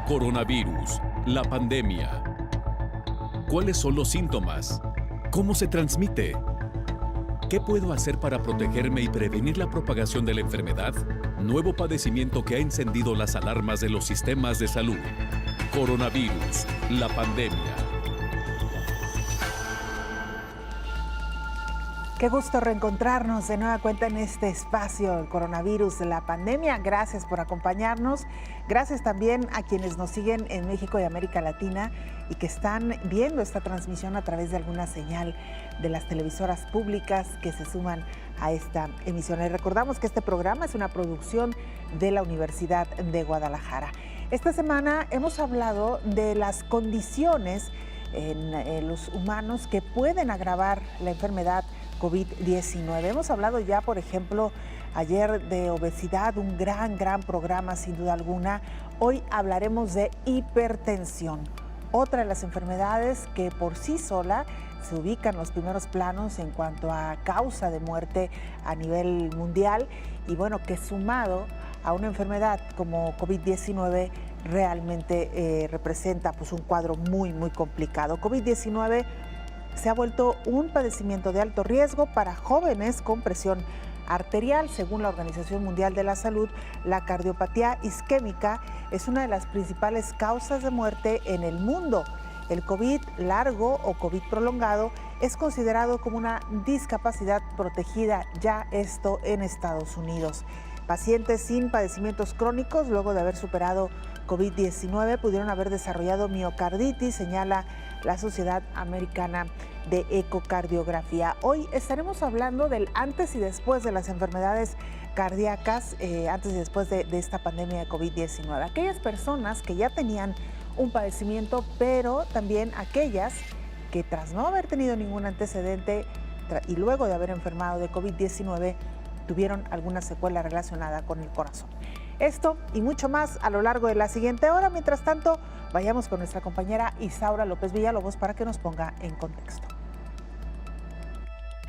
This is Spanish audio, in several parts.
Coronavirus, la pandemia. ¿Cuáles son los síntomas? ¿Cómo se transmite? ¿Qué puedo hacer para protegerme y prevenir la propagación de la enfermedad? Nuevo padecimiento que ha encendido las alarmas de los sistemas de salud. Coronavirus, la pandemia. Qué gusto reencontrarnos de nueva cuenta en este espacio, el coronavirus, la pandemia. Gracias por acompañarnos. Gracias también a quienes nos siguen en México y América Latina y que están viendo esta transmisión a través de alguna señal de las televisoras públicas que se suman a esta emisión. Y recordamos que este programa es una producción de la Universidad de Guadalajara. Esta semana hemos hablado de las condiciones en los humanos que pueden agravar la enfermedad COVID-19. Hemos hablado ya, por ejemplo, ayer de obesidad, un gran programa sin duda alguna. Hoy hablaremos de hipertensión, otra de las enfermedades que por sí sola se ubica en los primeros planos en cuanto a causa de muerte a nivel mundial y bueno, que sumado a una enfermedad como COVID-19 realmente representa pues un cuadro muy complicado. COVID-19 se ha vuelto un padecimiento de alto riesgo para jóvenes con presión arterial. Según la Organización Mundial de la Salud, la cardiopatía isquémica es una de las principales causas de muerte en el mundo. El COVID largo o COVID prolongado es considerado como una discapacidad protegida, ya esto en Estados Unidos. Pacientes sin padecimientos crónicos, luego de haber superado COVID-19, pudieron haber desarrollado miocarditis, señala la Sociedad Americana de Ecocardiografía. Hoy estaremos hablando del antes y después de las enfermedades cardíacas, antes y después de esta pandemia de COVID-19. Aquellas personas que ya tenían un padecimiento, pero también aquellas que tras no haber tenido ningún antecedente y luego de haber enfermado de COVID-19, tuvieron alguna secuela relacionada con el corazón. Esto y mucho más a lo largo de la siguiente hora. Mientras tanto, vayamos con nuestra compañera Isaura López Villalobos para que nos ponga en contexto.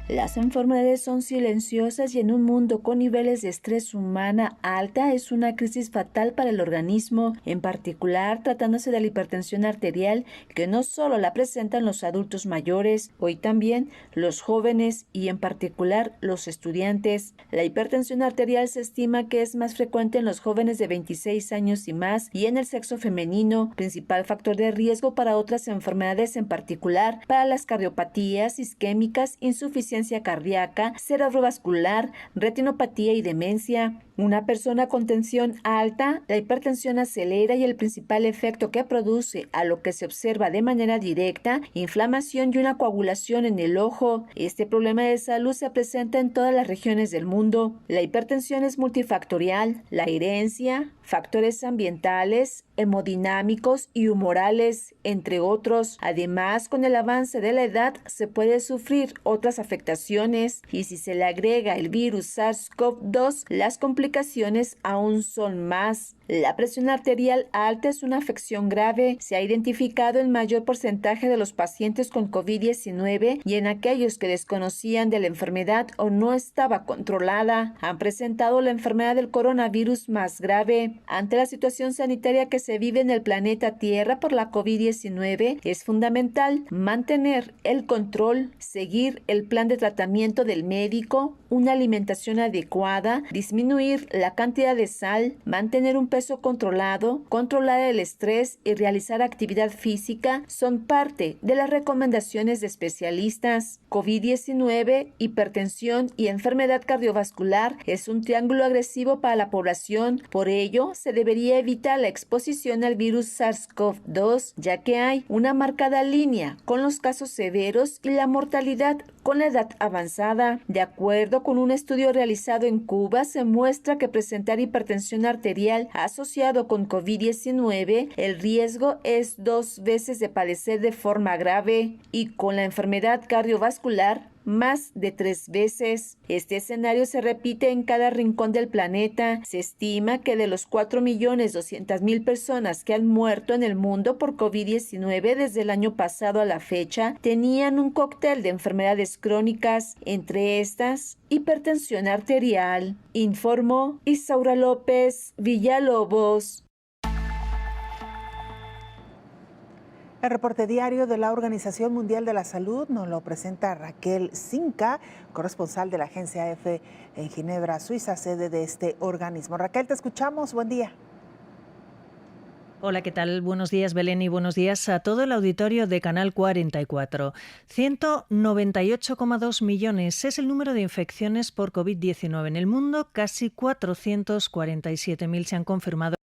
Las enfermedades son silenciosas y en un mundo con niveles de estrés humana alta es una crisis fatal para el organismo, en particular tratándose de la hipertensión arterial que no solo la presentan los adultos mayores, hoy también los jóvenes y en particular los estudiantes. La hipertensión arterial se estima que es más frecuente en los jóvenes de 26 años y más y en el sexo femenino, principal factor de riesgo para otras enfermedades, en particular para las cardiopatías isquémicas, insuficiencia cardíaca, cerebrovascular, retinopatía y demencia. Una persona con tensión alta, la hipertensión acelera y el principal efecto que produce, a lo que se observa de manera directa, inflamación y una coagulación en el ojo. Este problema de salud se presenta en todas las regiones del mundo. La hipertensión es multifactorial, la herencia, factores ambientales, hemodinámicos y humorales, entre otros. Además, con el avance de la edad se puede sufrir otras afectaciones y si se le agrega el virus SARS-CoV-2, las complicaciones aún son más. La presión arterial alta es una afección grave. Se ha identificado el mayor porcentaje de los pacientes con COVID-19 y en aquellos que desconocían de la enfermedad o no estaba controlada, han presentado la enfermedad del coronavirus más grave. Ante la situación sanitaria que se vive en el planeta Tierra por la COVID-19, es fundamental mantener el control, seguir el plan de tratamiento del médico, una alimentación adecuada, disminuir la cantidad de sal, mantener un peso controlado, controlar el estrés y realizar actividad física son parte de las recomendaciones de especialistas. COVID-19, hipertensión y enfermedad cardiovascular es un triángulo agresivo para la población. Por ello, se debería evitar la exposición al virus SARS-CoV-2, ya que hay una marcada línea con los casos severos y la mortalidad con la edad avanzada. De acuerdo con un estudio realizado en Cuba, se muestra que presentar hipertensión arterial asociado con COVID-19, el riesgo es 2 veces de padecer de forma grave y con la enfermedad cardiovascular más de 3 veces. Este escenario se repite en cada rincón del planeta. Se estima que de los 4.200.000 personas que han muerto en el mundo por COVID-19 desde el año pasado a la fecha, tenían un cóctel de enfermedades crónicas, entre estas, hipertensión arterial, informó Isaura López Villalobos. El reporte diario de la Organización Mundial de la Salud nos lo presenta Raquel Cinca, corresponsal de la agencia EFE en Ginebra, Suiza, sede de este organismo. Raquel, te escuchamos. Buen día. Hola, ¿qué tal? Buenos días, Belén, y buenos días a todo el auditorio de Canal 44. 198,2 millones es el número de infecciones por COVID-19 en el mundo. Casi 447.000 se han confirmado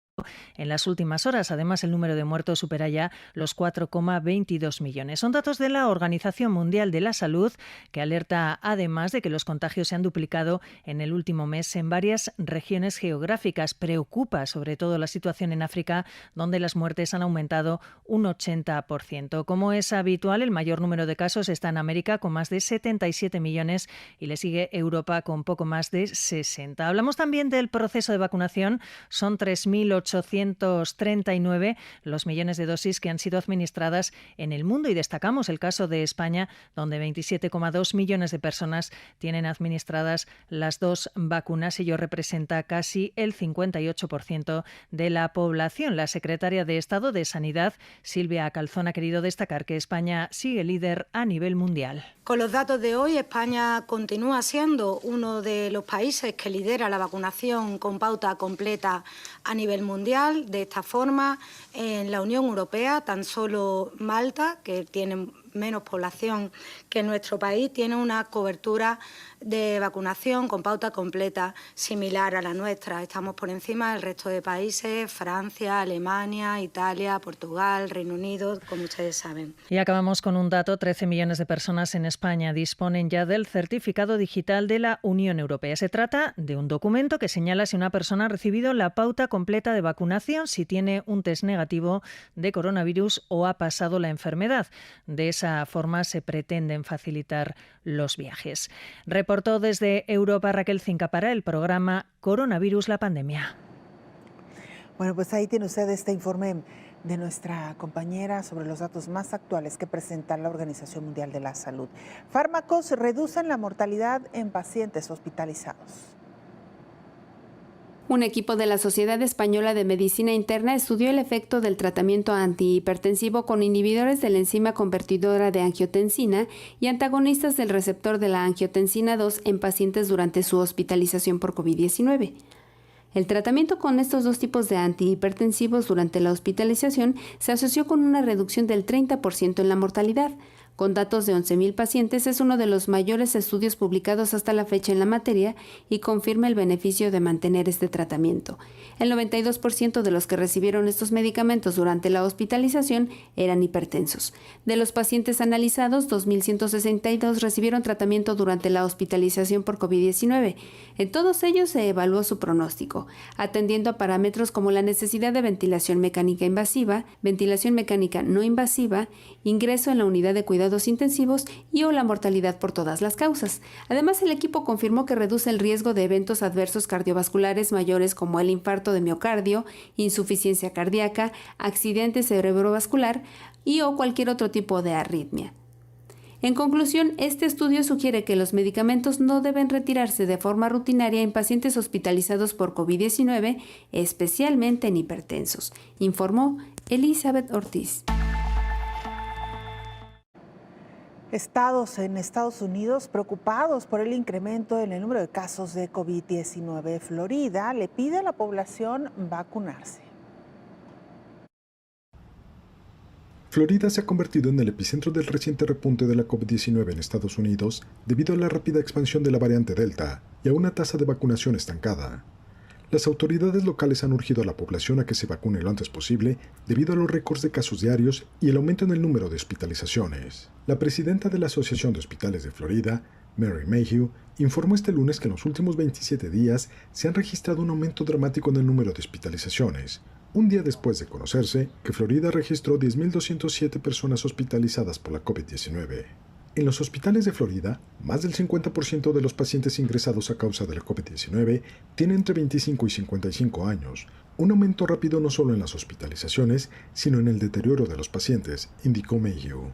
en las últimas horas. Además, el número de muertos supera ya los 4,22 millones. Son datos de la Organización Mundial de la Salud, que alerta además de que los contagios se han duplicado en el último mes en varias regiones geográficas. Preocupa sobre todo la situación en África, donde las muertes han aumentado un 80%. Como es habitual, el mayor número de casos está en América, con más de 77 millones, y le sigue Europa con poco más de 60. Hablamos también del proceso de vacunación. Son 3.839 los millones de dosis que han sido administradas en el mundo, y destacamos el caso de España, donde 27,2 millones de personas tienen administradas las dos vacunas. Ello representa casi el 58% de la población. La secretaria de Estado de Sanidad, Silvia Calzón, ha querido destacar que España sigue líder a nivel mundial. Con los datos de hoy, España continúa siendo uno de los países que lidera la vacunación con pauta completa a nivel mundial. De esta forma, en la Unión Europea, tan solo Malta, que tiene menos población que nuestro país, tiene una cobertura de vacunación con pauta completa similar a la nuestra. Estamos por encima del resto de países: Francia, Alemania, Italia, Portugal, Reino Unido, como ustedes saben. Y acabamos con un dato: 13 millones de personas en España disponen ya del certificado digital de la Unión Europea. Se trata de un documento que señala si una persona ha recibido la pauta completa de vacunación, si tiene un test negativo de coronavirus o ha pasado la enfermedad. De esa forma se pretenden facilitar los viajes. Reportó desde Europa Raquel Cinca para el programa Coronavirus, la pandemia. Bueno, pues ahí tiene usted este informe de nuestra compañera sobre los datos más actuales que presenta la Organización Mundial de la Salud. Fármacos reducen la mortalidad en pacientes hospitalizados. Un equipo de la Sociedad Española de Medicina Interna estudió el efecto del tratamiento antihipertensivo con inhibidores de la enzima convertidora de angiotensina y antagonistas del receptor de la angiotensina 2 en pacientes durante su hospitalización por COVID-19. El tratamiento con estos dos tipos de antihipertensivos durante la hospitalización se asoció con una reducción del 30% en la mortalidad. Con datos de 11.000 pacientes, es uno de los mayores estudios publicados hasta la fecha en la materia y confirma el beneficio de mantener este tratamiento. El 92% de los que recibieron estos medicamentos durante la hospitalización eran hipertensos. De los pacientes analizados, 2.162 recibieron tratamiento durante la hospitalización por COVID-19. En todos ellos se evaluó su pronóstico, atendiendo a parámetros como la necesidad de ventilación mecánica invasiva, ventilación mecánica no invasiva, ingreso en la unidad de cuidados intensivos y o la mortalidad por todas las causas. Además, el equipo confirmó que reduce el riesgo de eventos adversos cardiovasculares mayores como el infarto de miocardio, insuficiencia cardíaca, accidente cerebrovascular y o cualquier otro tipo de arritmia. En conclusión, este estudio sugiere que los medicamentos no deben retirarse de forma rutinaria en pacientes hospitalizados por COVID-19, especialmente en hipertensos, informó Elizabeth Ortiz. Estados en Estados Unidos preocupados por el incremento en el número de casos de COVID-19. Florida le pide a la población vacunarse. Florida se ha convertido en el epicentro del reciente repunte de la COVID-19 en Estados Unidos debido a la rápida expansión de la variante Delta y a una tasa de vacunación estancada. Las autoridades locales han urgido a la población a que se vacune lo antes posible debido a los récords de casos diarios y el aumento en el número de hospitalizaciones. La presidenta de la Asociación de Hospitales de Florida, Mary Mayhew, informó este lunes que en los últimos 27 días se han registrado un aumento dramático en el número de hospitalizaciones, un día después de conocerse que Florida registró 10.207 personas hospitalizadas por la COVID-19. En los hospitales de Florida, más del 50% de los pacientes ingresados a causa de la COVID-19 tienen entre 25 y 55 años, un aumento rápido no solo en las hospitalizaciones, sino en el deterioro de los pacientes, indicó Mayhew.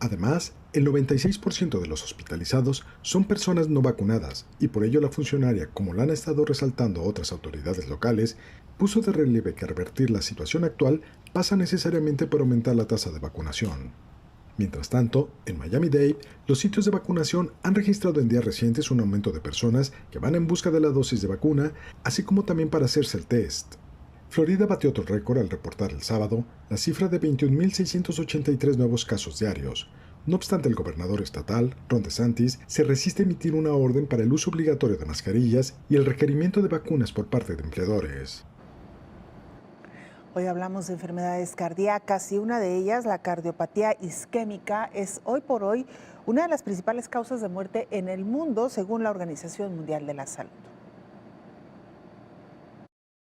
Además, el 96% de los hospitalizados son personas no vacunadas y por ello la funcionaria, como lo han estado resaltando otras autoridades locales, puso de relieve que revertir la situación actual pasa necesariamente por aumentar la tasa de vacunación. Mientras tanto, en Miami-Dade, los sitios de vacunación han registrado en días recientes un aumento de personas que van en busca de la dosis de vacuna, así como también para hacerse el test. Florida batió otro récord al reportar el sábado la cifra de 21.683 nuevos casos diarios. No obstante, el gobernador estatal, Ron DeSantis, se resiste a emitir una orden para el uso obligatorio de mascarillas y el requerimiento de vacunas por parte de empleadores. Hoy hablamos de enfermedades cardíacas y una de ellas, la cardiopatía isquémica, es hoy por hoy una de las principales causas de muerte en el mundo, según la Organización Mundial de la Salud.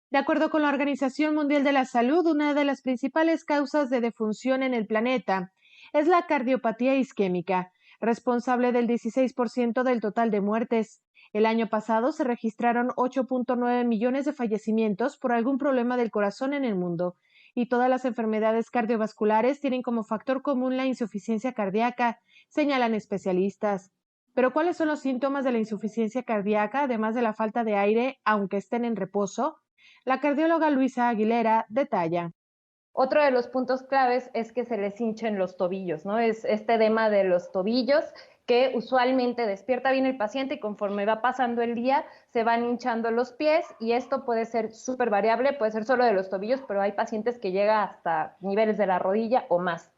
De acuerdo con la Organización Mundial de la Salud, una de las principales causas de defunción en el planeta es la cardiopatía isquémica, responsable del 16% del total de muertes. El año pasado se registraron 8.9 millones de fallecimientos por algún problema del corazón en el mundo, y todas las enfermedades cardiovasculares tienen como factor común la insuficiencia cardíaca, señalan especialistas. Pero ¿cuáles son los síntomas de la insuficiencia cardíaca, además de la falta de aire, aunque estén en reposo? La cardióloga Luisa Aguilera detalla. Otro de los puntos claves es que se les hinchen los tobillos, ¿no? Es este edema de los tobillos que usualmente despierta bien el paciente y conforme va pasando el día se van hinchando los pies, y esto puede ser súper variable, puede ser solo de los tobillos, pero hay pacientes que llega hasta niveles de la rodilla o más.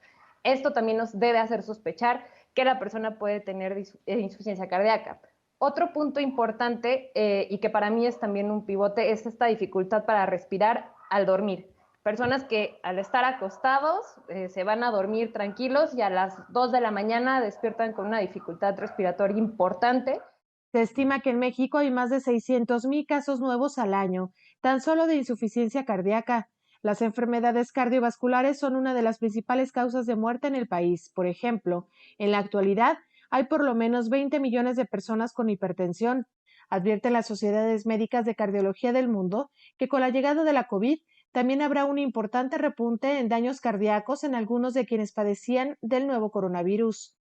Esto también nos debe hacer sospechar que la persona puede tener insuficiencia cardíaca. Otro punto importante y que para mí es también un pivote es esta dificultad para respirar al dormir. Personas que al estar acostados se van a dormir tranquilos y a las 2 de la mañana despiertan con una dificultad respiratoria importante. Se estima que en México hay más de 600,000 casos nuevos al año, tan solo de insuficiencia cardíaca. Las enfermedades cardiovasculares son una de las principales causas de muerte en el país. Por ejemplo, en la actualidad hay por lo menos 20 millones de personas con hipertensión. Advierten las sociedades médicas de cardiología del mundo que con la llegada de la COVID también habrá un importante repunte en daños cardíacos en algunos de quienes padecían del nuevo coronavirus.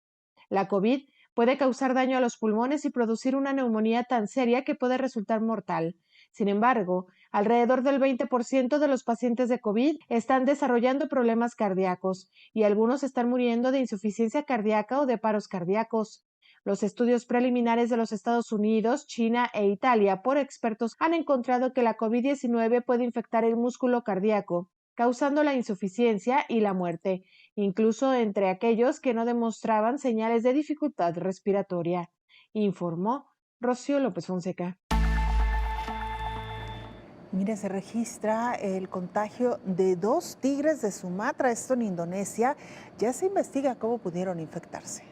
La COVID puede causar daño a los pulmones y producir una neumonía tan seria que puede resultar mortal. Sin embargo, alrededor del 20% de los pacientes de COVID están desarrollando problemas cardíacos y algunos están muriendo de insuficiencia cardíaca o de paros cardíacos. Los estudios preliminares de los Estados Unidos, China e Italia por expertos han encontrado que la COVID-19 puede infectar el músculo cardíaco, causando la insuficiencia y la muerte, incluso entre aquellos que no demostraban señales de dificultad respiratoria, informó Rocío López Fonseca. Mire, se registra el contagio de 2 tigres de Sumatra, esto en Indonesia. Ya se investiga cómo pudieron infectarse.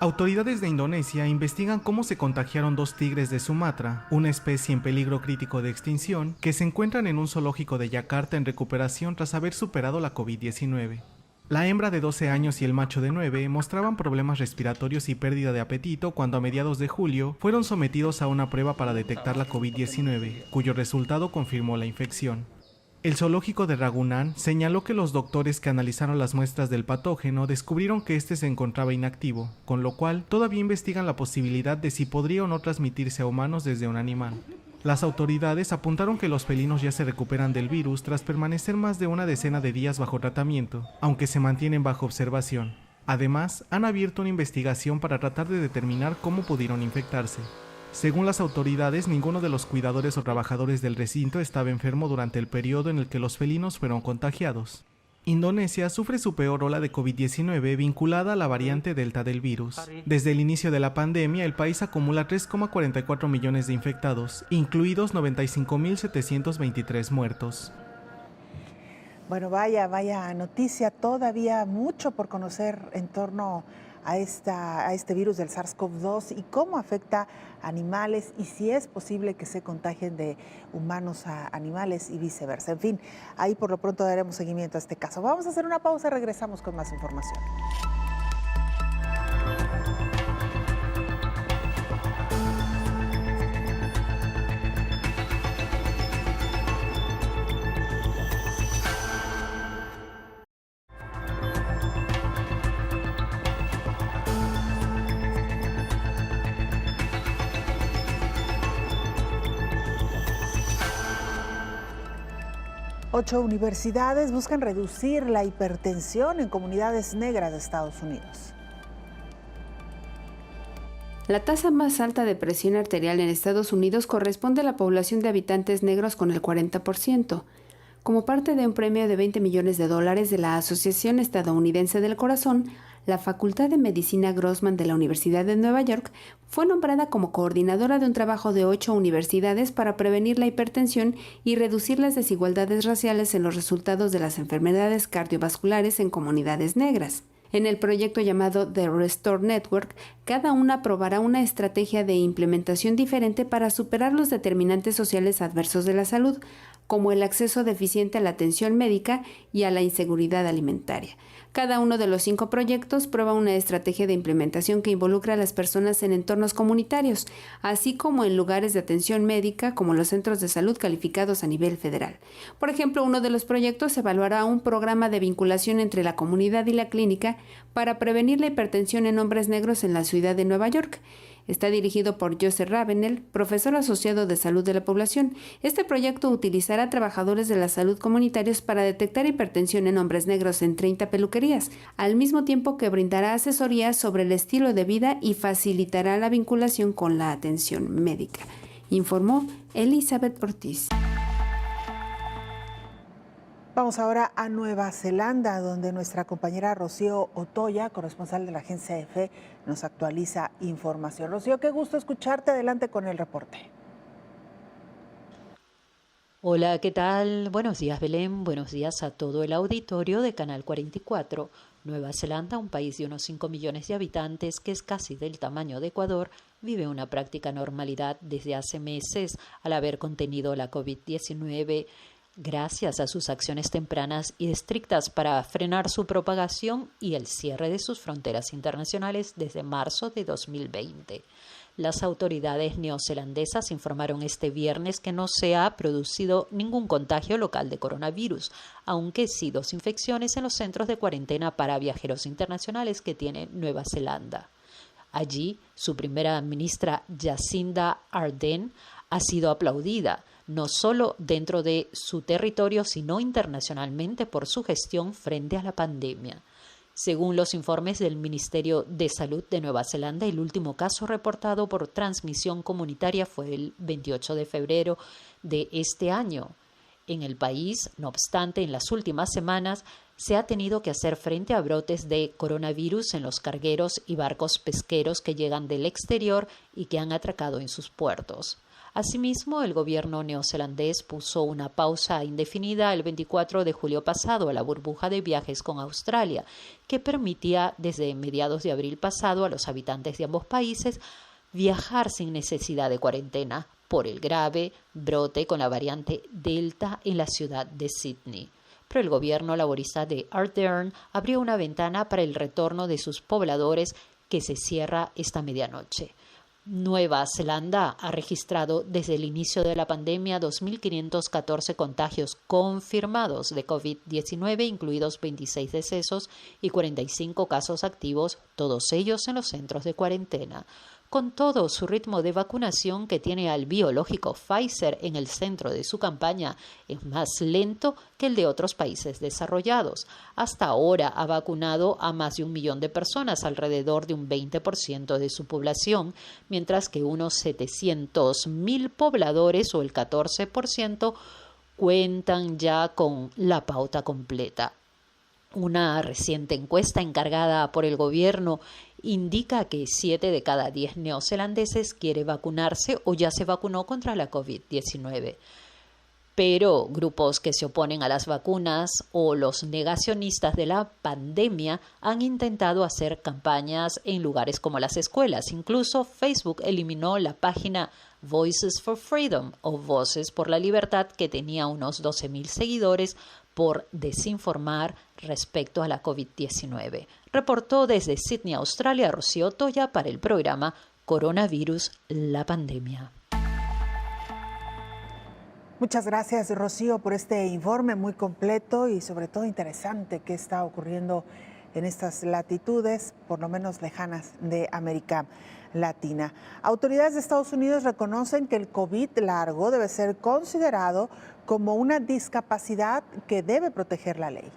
Autoridades de Indonesia investigan cómo se contagiaron 2 tigres de Sumatra, una especie en peligro crítico de extinción, que se encuentran en un zoológico de Yakarta en recuperación tras haber superado la COVID-19. La hembra de 12 años y el macho de 9 mostraban problemas respiratorios y pérdida de apetito cuando a mediados de julio fueron sometidos a una prueba para detectar la COVID-19, cuyo resultado confirmó la infección. El zoológico de Ragunan señaló que los doctores que analizaron las muestras del patógeno descubrieron que este se encontraba inactivo, con lo cual todavía investigan la posibilidad de si podría o no transmitirse a humanos desde un animal. Las autoridades apuntaron que los felinos ya se recuperan del virus tras permanecer más de una decena de días bajo tratamiento, aunque se mantienen bajo observación. Además, han abierto una investigación para tratar de determinar cómo pudieron infectarse. Según las autoridades, ninguno de los cuidadores o trabajadores del recinto estaba enfermo durante el periodo en el que los felinos fueron contagiados. Indonesia sufre su peor ola de COVID-19 vinculada a la variante Delta del virus. Desde el inicio de la pandemia, el país acumula 3,44 millones de infectados, incluidos 95.723 muertos. Bueno, vaya noticia, todavía mucho por conocer en torno a este virus del SARS-CoV-2 y cómo afecta a animales y si es posible que se contagien de humanos a animales y viceversa. En fin, ahí por lo pronto daremos seguimiento a este caso. Vamos a hacer una pausa y regresamos con más información. 8 universidades buscan reducir la hipertensión en comunidades negras de Estados Unidos. La tasa más alta de presión arterial en Estados Unidos corresponde a la población de habitantes negros con el 40%. Como parte de un premio de $20 millones de la Asociación Estadounidense del Corazón, la Facultad de Medicina Grossman de la Universidad de Nueva York fue nombrada como coordinadora de un trabajo de 8 universidades para prevenir la hipertensión y reducir las desigualdades raciales en los resultados de las enfermedades cardiovasculares en comunidades negras. En el proyecto llamado The Restore Network, cada una probará una estrategia de implementación diferente para superar los determinantes sociales adversos de la salud, como el acceso deficiente a la atención médica y a la inseguridad alimentaria. Cada uno de los 5 proyectos prueba una estrategia de implementación que involucra a las personas en entornos comunitarios, así como en lugares de atención médica como los centros de salud calificados a nivel federal. Por ejemplo, uno de los proyectos evaluará un programa de vinculación entre la comunidad y la clínica para prevenir la hipertensión en hombres negros en la ciudad de Nueva York. Está dirigido por Joseph Ravenel, profesor asociado de salud de la población. Este proyecto utilizará trabajadores de la salud comunitarios para detectar hipertensión en hombres negros en 30 peluquerías, al mismo tiempo que brindará asesoría sobre el estilo de vida y facilitará la vinculación con la atención médica, informó Elizabeth Ortiz. Vamos ahora a Nueva Zelanda, donde nuestra compañera Rocío Otoya, corresponsal de la agencia EFE, nos actualiza información. Rocío, qué gusto escucharte. Adelante con el reporte. Hola, ¿qué tal? Buenos días, Belén. Buenos días a todo el auditorio de Canal 44. Nueva Zelanda, un país de unos 5 millones de habitantes que es casi del tamaño de Ecuador, vive una práctica normalidad desde hace meses al haber contenido la COVID-19 gracias a sus acciones tempranas y estrictas para frenar su propagación y el cierre de sus fronteras internacionales desde marzo de 2020. Las autoridades neozelandesas informaron este viernes que no se ha producido ningún contagio local de coronavirus, aunque sí 2 infecciones en los centros de cuarentena para viajeros internacionales que tiene Nueva Zelanda. Allí, su primera ministra Jacinda Ardern ha sido aplaudida, no solo dentro de su territorio, sino internacionalmente por su gestión frente a la pandemia. Según los informes del Ministerio de Salud de Nueva Zelanda, el último caso reportado por transmisión comunitaria fue el 28 de febrero de este año. En el país, no obstante, en las últimas semanas se ha tenido que hacer frente a brotes de coronavirus en los cargueros y barcos pesqueros que llegan del exterior y que han atracado en sus puertos. Asimismo, el gobierno neozelandés puso una pausa indefinida el 24 de julio pasado a la burbuja de viajes con Australia, que permitía desde mediados de abril pasado a los habitantes de ambos países viajar sin necesidad de cuarentena por el grave brote con la variante Delta en la ciudad de Sydney. Pero el gobierno laborista de Ardern abrió una ventana para el retorno de sus pobladores que se cierra esta medianoche. Nueva Zelanda ha registrado desde el inicio de la pandemia 2.514 contagios confirmados de COVID-19, incluidos 26 decesos y 45 casos activos, todos ellos en los centros de cuarentena. Con todo, su ritmo de vacunación, que tiene al biológico Pfizer en el centro de su campaña, es más lento que el de otros países desarrollados. Hasta ahora ha vacunado a más de 1 millón de personas, alrededor de un 20% de su población, mientras que unos 700.000 pobladores, o el 14%, cuentan ya con la pauta completa. Una reciente encuesta encargada por el gobierno indica que 7 de cada 10 neozelandeses quiere vacunarse o ya se vacunó contra la COVID-19. Pero grupos que se oponen a las vacunas o los negacionistas de la pandemia han intentado hacer campañas en lugares como las escuelas. Incluso Facebook eliminó la página Voices for Freedom o Voces por la Libertad, que tenía unos 12.000 seguidores, por desinformar respecto a la COVID-19. Reportó desde Sydney, Australia, Rocío Otoya para el programa Coronavirus, la pandemia. Muchas gracias, Rocío, por este informe muy completo y sobre todo interesante que está ocurriendo en estas latitudes, por lo menos lejanas de América Latina. Autoridades de Estados Unidos reconocen que el COVID largo debe ser considerado como una discapacidad que debe proteger la ley.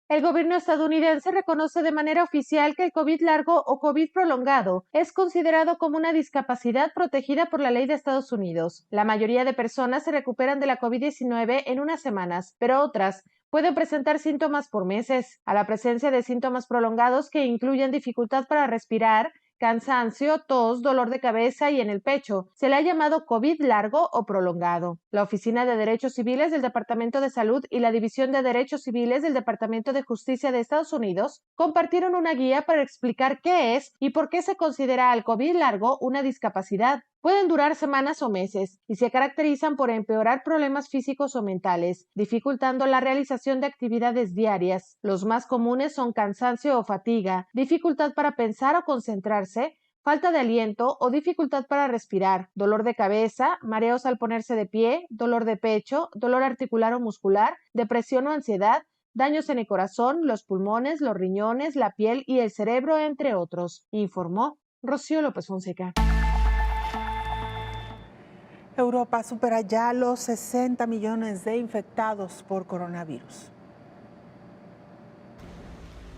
El gobierno estadounidense reconoce de manera oficial que el COVID largo o COVID prolongado es considerado como una discapacidad protegida por la ley de Estados Unidos. La mayoría de personas se recuperan de la COVID-19 en unas semanas, pero otras pueden presentar síntomas por meses. A la presencia de síntomas prolongados que incluyen dificultad para respirar, cansancio, tos, dolor de cabeza y en el pecho, se le ha llamado COVID largo o prolongado. La Oficina de Derechos Civiles del Departamento de Salud y la División de Derechos Civiles del Departamento de Justicia de Estados Unidos compartieron una guía para explicar qué es y por qué se considera al COVID largo una discapacidad. Pueden durar semanas o meses y se caracterizan por empeorar problemas físicos o mentales, dificultando la realización de actividades diarias. Los más comunes son cansancio o fatiga, dificultad para pensar o concentrarse, falta de aliento o dificultad para respirar, dolor de cabeza, mareos al ponerse de pie, dolor de pecho, dolor articular o muscular, depresión o ansiedad, daños en el corazón, los pulmones, los riñones, la piel y el cerebro, entre otros, informó Rocío López Fonseca. Europa supera ya los 60 millones de infectados por coronavirus.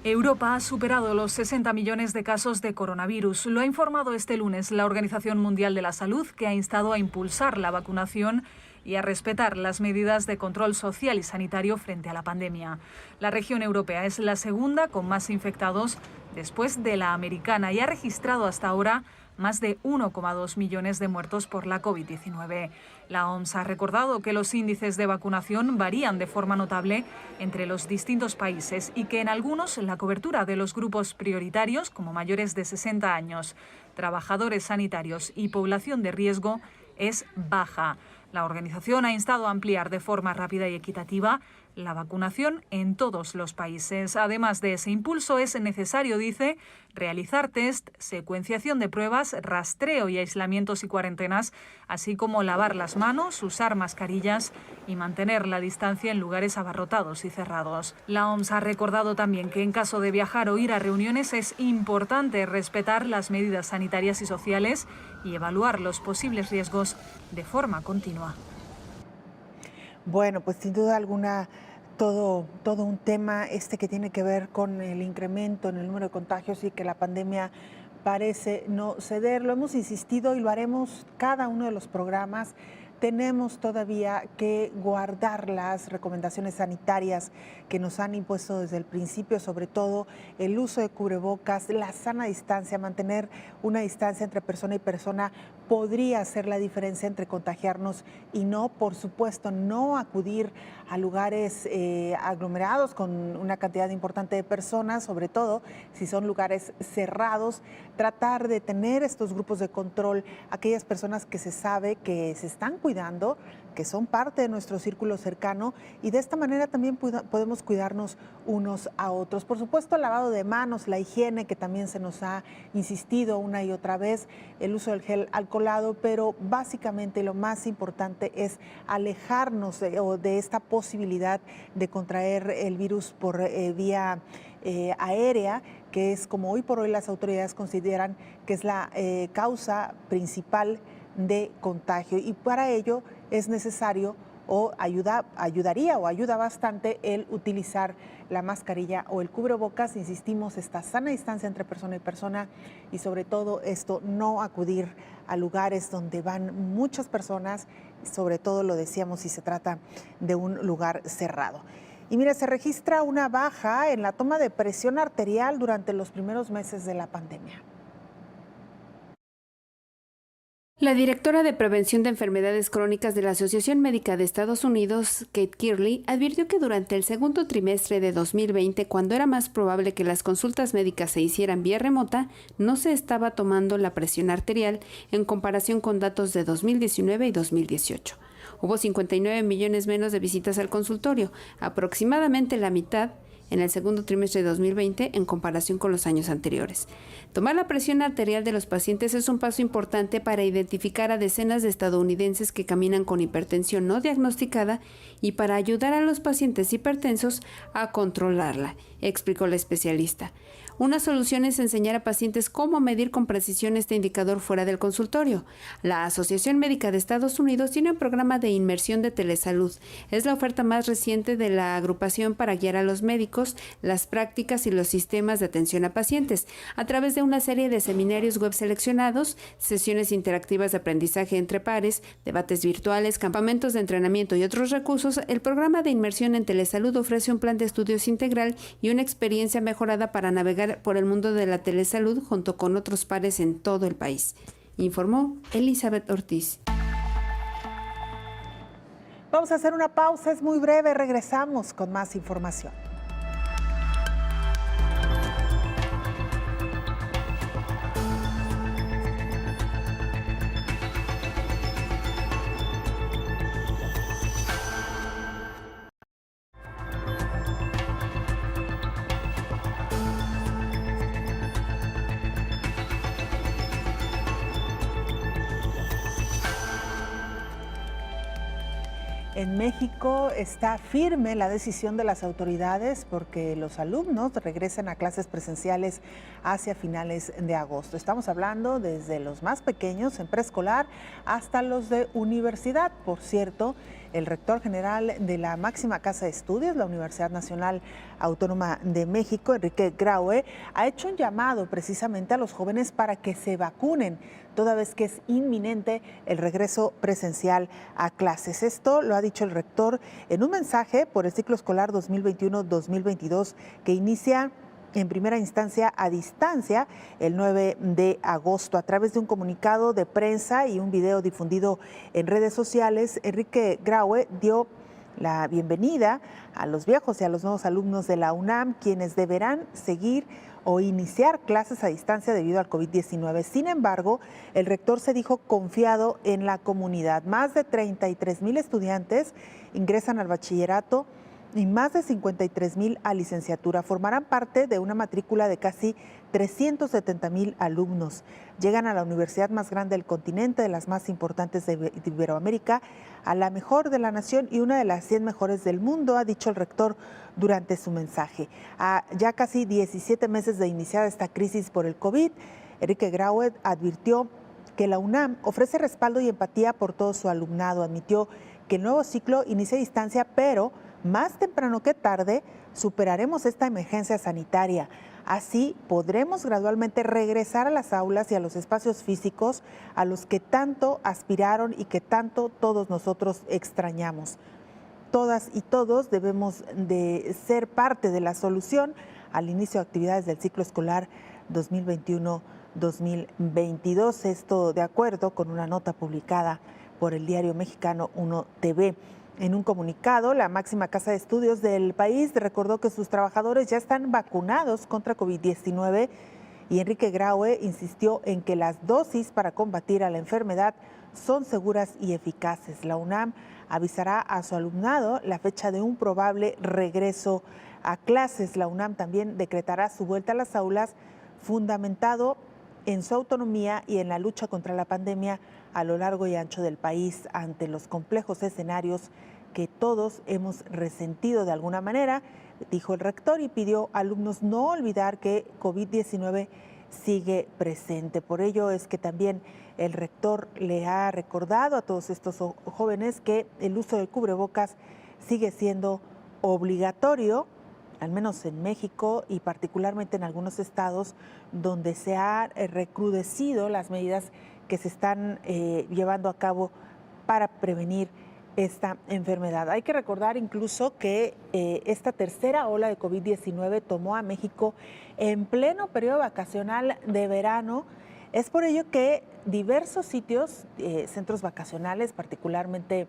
Europa ha superado los 60 millones de casos de coronavirus. Lo ha informado este lunes la Organización Mundial de la Salud, que ha instado a impulsar la vacunación y a respetar las medidas de control social y sanitario frente a la pandemia. La región europea es la segunda con más infectados después de la americana y ha registrado hasta ahora más de 1,2 millones de muertos por la COVID-19. La OMS ha recordado que los índices de vacunación varían de forma notable entre los distintos países y que en algunos la cobertura de los grupos prioritarios, como mayores de 60 años, trabajadores sanitarios y población de riesgo, es baja. La organización ha instado a ampliar de forma rápida y equitativa la vacunación en todos los países. Además de ese impulso, es necesario, dice, realizar test, secuenciación de pruebas, rastreo y aislamientos y cuarentenas, así como lavar las manos, usar mascarillas y mantener la distancia en lugares abarrotados y cerrados. La OMS ha recordado también que en caso de viajar o ir a reuniones es importante respetar las medidas sanitarias y sociales y evaluar los posibles riesgos de forma continua. Bueno, pues sin duda alguna todo un tema que tiene que ver con el incremento en el número de contagios y que la pandemia parece no ceder. Lo hemos insistido y lo haremos cada uno de los programas. Tenemos todavía que guardar las recomendaciones sanitarias que nos han impuesto desde el principio, sobre todo el uso de cubrebocas, la sana distancia, mantener una distancia entre persona y persona podría hacer la diferencia entre contagiarnos y no. Por supuesto, no acudir a lugares aglomerados con una cantidad importante de personas, sobre todo si son lugares cerrados. Tratar de tener estos grupos de control, aquellas personas que se sabe que se están cuidando, que son parte de nuestro círculo cercano, y de esta manera también podemos cuidarnos unos a otros. Por supuesto, el lavado de manos, la higiene, que también se nos ha insistido una y otra vez, el uso del gel alcoholado, pero básicamente lo más importante es alejarnos de esta posibilidad de contraer el virus por vía aérea, que es como hoy por hoy las autoridades consideran que es la causa principal de contagio, y para ello es necesario ayuda bastante el utilizar la mascarilla o el cubrebocas. Insistimos, esta sana distancia entre persona y persona, y sobre todo esto, no acudir a lugares donde van muchas personas, sobre todo lo decíamos si se trata de un lugar cerrado. Y mire, se registra una baja en la toma de presión arterial durante los primeros meses de la pandemia. La directora de Prevención de Enfermedades Crónicas de la Asociación Médica de Estados Unidos, Kate Kearley, advirtió que durante el segundo trimestre de 2020, cuando era más probable que las consultas médicas se hicieran vía remota, no se estaba tomando la presión arterial en comparación con datos de 2019 y 2018. Hubo 59 millones menos de visitas al consultorio, aproximadamente la mitad en el segundo trimestre de 2020 en comparación con los años anteriores. Tomar la presión arterial de los pacientes es un paso importante para identificar a decenas de estadounidenses que caminan con hipertensión no diagnosticada y para ayudar a los pacientes hipertensos a controlarla, explicó la especialista. Una solución es enseñar a pacientes cómo medir con precisión este indicador fuera del consultorio. La Asociación Médica de Estados Unidos tiene un programa de inmersión de telesalud. Es la oferta más reciente de la agrupación para guiar a los médicos, las prácticas y los sistemas de atención a pacientes. A través de una serie de seminarios web seleccionados, sesiones interactivas de aprendizaje entre pares, debates virtuales, campamentos de entrenamiento y otros recursos, el programa de inmersión en telesalud ofrece un plan de estudios integral y una experiencia mejorada para navegar por el mundo de la telesalud junto con otros pares en todo el país, informó Elizabeth Ortiz. Vamos a hacer una pausa, es muy breve, regresamos con más información. En México está firme la decisión de las autoridades porque los alumnos regresen a clases presenciales hacia finales de agosto. Estamos hablando desde los más pequeños en preescolar hasta los de universidad. Por cierto, el rector general de la máxima casa de estudios, la Universidad Nacional Autónoma de México, Enrique Graue, ha hecho un llamado precisamente a los jóvenes para que se vacunen, toda vez que es inminente el regreso presencial a clases. Esto lo ha dicho el rector en un mensaje por el ciclo escolar 2021-2022 que inicia en primera instancia a distancia el 9 de agosto. A través de un comunicado de prensa y un video difundido en redes sociales, Enrique Graue dio la bienvenida a los viejos y a los nuevos alumnos de la UNAM, quienes deberán seguir o iniciar clases a distancia debido al COVID-19. Sin embargo, el rector se dijo confiado en la comunidad. Más de 33,000 estudiantes ingresan al bachillerato y más de 53,000 a licenciatura. Formarán parte de una matrícula de casi 370,000 alumnos. Llegan a la universidad más grande del continente, de las más importantes de Iberoamérica, a la mejor de la nación y una de las 100 mejores del mundo, ha dicho el rector durante su mensaje. A ya casi 17 meses de iniciada esta crisis por el COVID, Enrique Graue advirtió que la UNAM ofrece respaldo y empatía por todo su alumnado. Admitió que el nuevo ciclo inicia a distancia, pero más temprano que tarde superaremos esta emergencia sanitaria. Así podremos gradualmente regresar a las aulas y a los espacios físicos a los que tanto aspiraron y que tanto todos nosotros extrañamos. Todas y todos debemos de ser parte de la solución al inicio de actividades del ciclo escolar 2021-2022. Esto de acuerdo con una nota publicada por el diario mexicano 1 TV. En un comunicado, la máxima casa de estudios del país recordó que sus trabajadores ya están vacunados contra COVID-19 y Enrique Graue insistió en que las dosis para combatir a la enfermedad son seguras y eficaces. La UNAM avisará a su alumnado la fecha de un probable regreso a clases. La UNAM también decretará su vuelta a las aulas fundamentado en su autonomía y en la lucha contra la pandemia a lo largo y ancho del país ante los complejos escenarios que todos hemos resentido de alguna manera, dijo el rector, y pidió a alumnos no olvidar que COVID-19 sigue presente. Por ello es que también el rector le ha recordado a todos estos jóvenes que el uso del cubrebocas sigue siendo obligatorio, al menos en México y particularmente en algunos estados donde se ha recrudecido las medidas que se están llevando a cabo para prevenir esta enfermedad. Hay que recordar incluso que esta tercera ola de COVID-19 tomó a México en pleno periodo vacacional de verano. Es por ello que diversos sitios, centros vacacionales, particularmente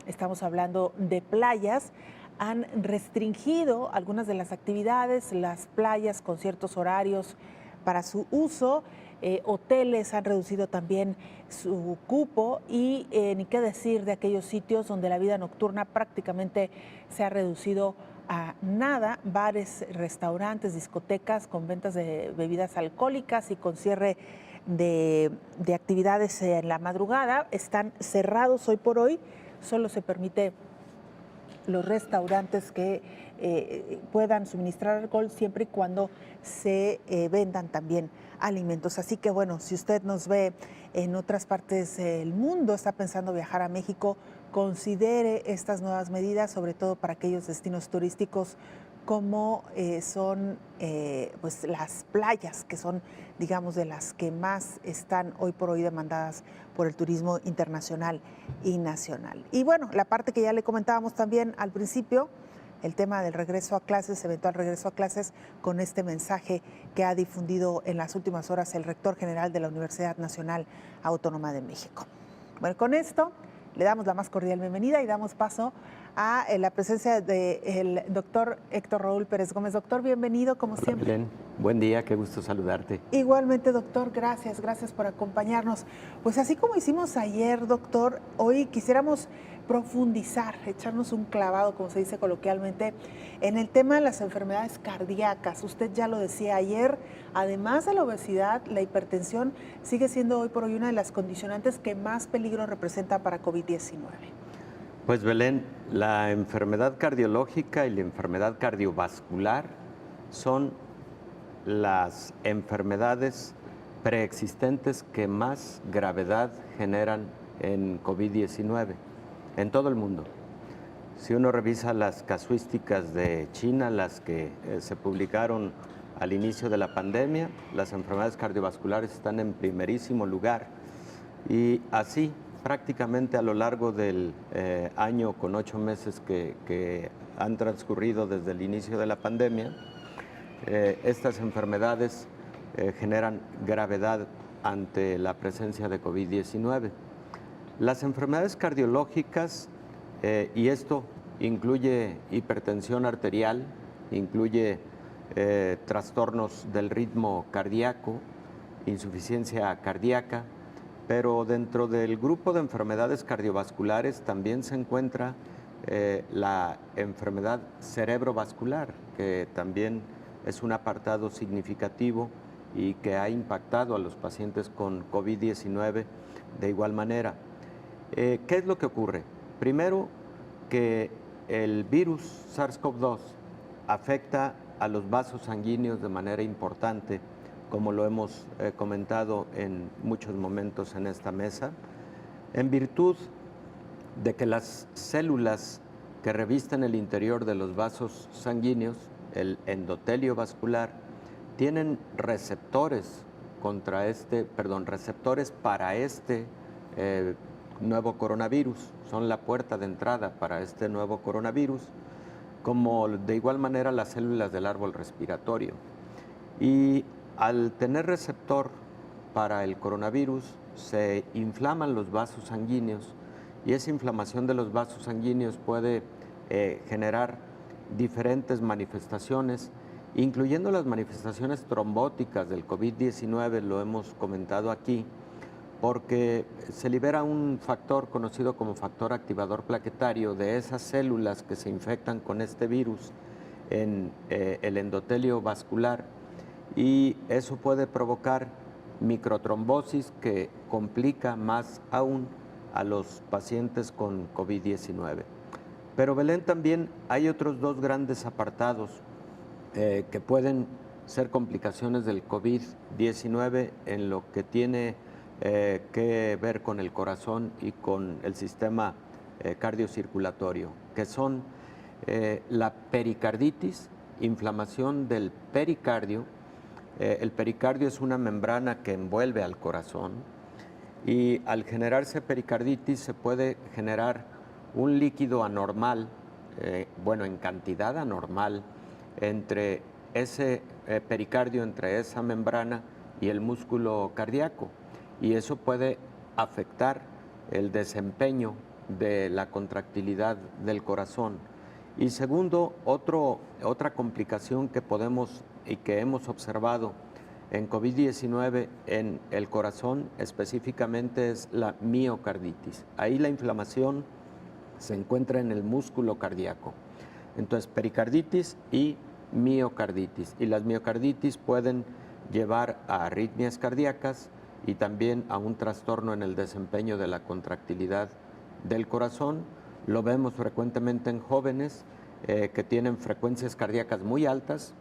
estamos hablando de playas, han restringido algunas de las actividades, las playas con ciertos horarios para su uso. hoteles han reducido también su cupo y ni qué decir de aquellos sitios donde la vida nocturna prácticamente se ha reducido a nada, bares, restaurantes, discotecas con ventas de bebidas alcohólicas y con cierre de actividades en la madrugada están cerrados hoy por hoy. Solo se permite los restaurantes que puedan suministrar alcohol siempre y cuando se vendan también alimentos. Así que bueno, si usted nos ve en otras partes del mundo, está pensando viajar a México, considere estas nuevas medidas, sobre todo para aquellos destinos turísticos como son pues las playas, que son, digamos, de las que más están hoy por hoy demandadas por el turismo internacional y nacional. Y bueno, la parte que ya le comentábamos también al principio, el tema del regreso a clases, eventual regreso a clases, con este mensaje que ha difundido en las últimas horas el rector general de la Universidad Nacional Autónoma de México. Bueno, con esto le damos la más cordial bienvenida y damos paso a la presencia del doctor Héctor Raúl Pérez Gómez. Doctor, bienvenido, como siempre. Belén, buen día, qué gusto saludarte. Igualmente, doctor, gracias por acompañarnos. Pues así como hicimos ayer, doctor, hoy quisiéramos profundizar, echarnos un clavado, como se dice coloquialmente, en el tema de las enfermedades cardíacas. Usted ya lo decía ayer, además de la obesidad, la hipertensión sigue siendo hoy por hoy una de las condicionantes que más peligro representa para COVID-19. Pues Belén, la enfermedad cardiológica y la enfermedad cardiovascular son las enfermedades preexistentes que más gravedad generan en COVID-19 en todo el mundo. Si uno revisa las casuísticas de China, las que se publicaron al inicio de la pandemia, las enfermedades cardiovasculares están en primerísimo lugar. Y así, prácticamente a lo largo del año con 8 meses que han transcurrido desde el inicio de la pandemia, estas enfermedades generan gravedad ante la presencia de COVID-19. Las enfermedades cardiológicas, y esto incluye hipertensión arterial, incluye trastornos del ritmo cardíaco, insuficiencia cardíaca, pero dentro del grupo de enfermedades cardiovasculares también se encuentra la enfermedad cerebrovascular, que también es un apartado significativo y que ha impactado a los pacientes con COVID-19 de igual manera. ¿Qué es lo que ocurre? Primero, que el virus SARS-CoV-2 afecta a los vasos sanguíneos de manera importante, como lo hemos comentado en muchos momentos en esta mesa, en virtud de que las células que revisten el interior de los vasos sanguíneos, el endotelio vascular, tienen receptores para este nuevo coronavirus, son la puerta de entrada para este nuevo coronavirus, como de igual manera las células del árbol respiratorio. Y al tener receptor para el coronavirus, se inflaman los vasos sanguíneos y esa inflamación de los vasos sanguíneos puede generar diferentes manifestaciones, incluyendo las manifestaciones trombóticas del COVID-19, lo hemos comentado aquí, porque se libera un factor conocido como factor activador plaquetario de esas células que se infectan con este virus en el endotelio vascular, y eso puede provocar microtrombosis que complica más aún a los pacientes con COVID-19. Pero Belén, también hay otros dos grandes apartados que pueden ser complicaciones del COVID-19 en lo que tiene que ver con el corazón y con el sistema cardiocirculatorio, que son la pericarditis, inflamación del pericardio. El pericardio es una membrana que envuelve al corazón y al generarse pericarditis se puede generar un líquido anormal, en cantidad anormal, entre ese pericardio, entre esa membrana y el músculo cardíaco. Y eso puede afectar el desempeño de la contractilidad del corazón. Y segundo, otra complicación que podemos y que hemos observado en COVID-19 en el corazón específicamente es la miocarditis. Ahí la inflamación se encuentra en el músculo cardíaco. Entonces, pericarditis y miocarditis. Y las miocarditis pueden llevar a arritmias cardíacas y también a un trastorno en el desempeño de la contractilidad del corazón. Lo vemos frecuentemente en jóvenes que tienen frecuencias cardíacas muy altas,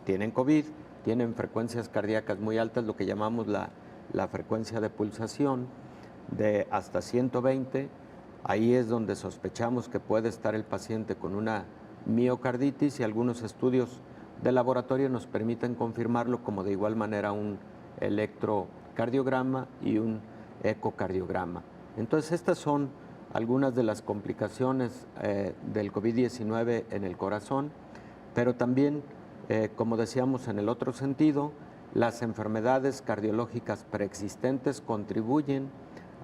tienen COVID, tienen frecuencias cardíacas muy altas, lo que llamamos la frecuencia de pulsación de hasta 120. Ahí es donde sospechamos que puede estar el paciente con una miocarditis y algunos estudios de laboratorio nos permiten confirmarlo, como de igual manera un electrocardiograma y un ecocardiograma. Entonces, estas son algunas de las complicaciones del COVID-19 en el corazón, pero también, como decíamos en el otro sentido, las enfermedades cardiológicas preexistentes contribuyen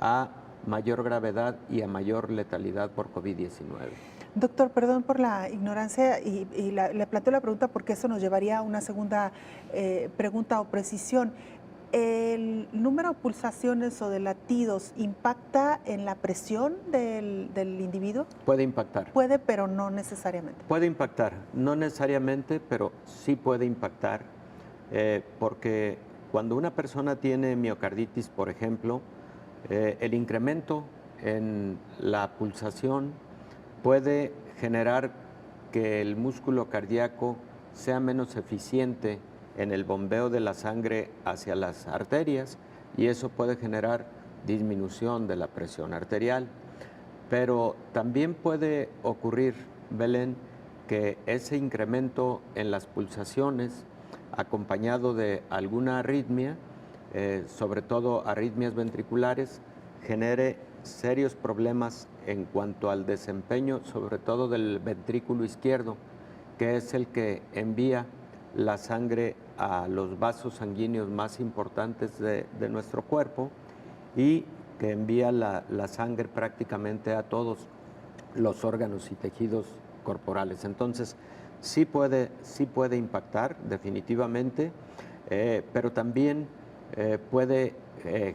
a mayor gravedad y a mayor letalidad por COVID-19. Doctor, perdón por la ignorancia y le planteo la pregunta porque eso nos llevaría a una segunda pregunta o precisión. ¿El número de pulsaciones o de latidos impacta en la presión del individuo? Puede impactar. Puede, pero no necesariamente. Puede impactar, no necesariamente, pero sí puede impactar, porque cuando una persona tiene miocarditis, por ejemplo, el incremento en la pulsación puede generar que el músculo cardíaco sea menos eficiente en el bombeo de la sangre hacia las arterias y eso puede generar disminución de la presión arterial. Pero también puede ocurrir, Belén, que ese incremento en las pulsaciones, acompañado de alguna arritmia, sobre todo arritmias ventriculares, genere serios problemas en cuanto al desempeño, sobre todo del ventrículo izquierdo, que es el que envía la sangre a los vasos sanguíneos más importantes de nuestro cuerpo y que envía la sangre prácticamente a todos los órganos y tejidos corporales. Entonces, sí puede impactar definitivamente, pero también puede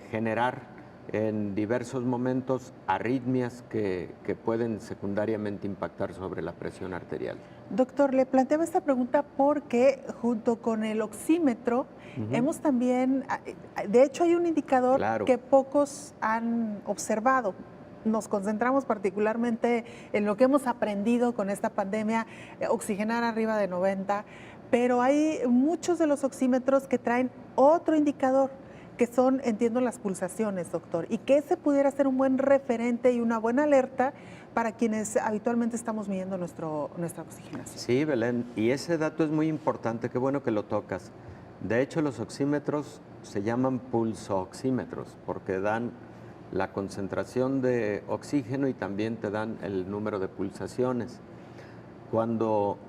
generar en diversos momentos arritmias que pueden secundariamente impactar sobre la presión arterial. Doctor, le planteaba esta pregunta porque junto con el oxímetro hemos también, de hecho hay un indicador que pocos han observado. Nos concentramos particularmente en lo que hemos aprendido con esta pandemia, oxigenar arriba de 90, pero hay muchos de los oxímetros que traen otro indicador, que son, entiendo, las pulsaciones, doctor, y que ese pudiera ser un buen referente y una buena alerta para quienes habitualmente estamos midiendo nuestra oxigenación. Sí, Belén, y ese dato es muy importante, qué bueno que lo tocas. De hecho, los oxímetros se llaman pulsooxímetros porque dan la concentración de oxígeno y también te dan el número de pulsaciones. Cuando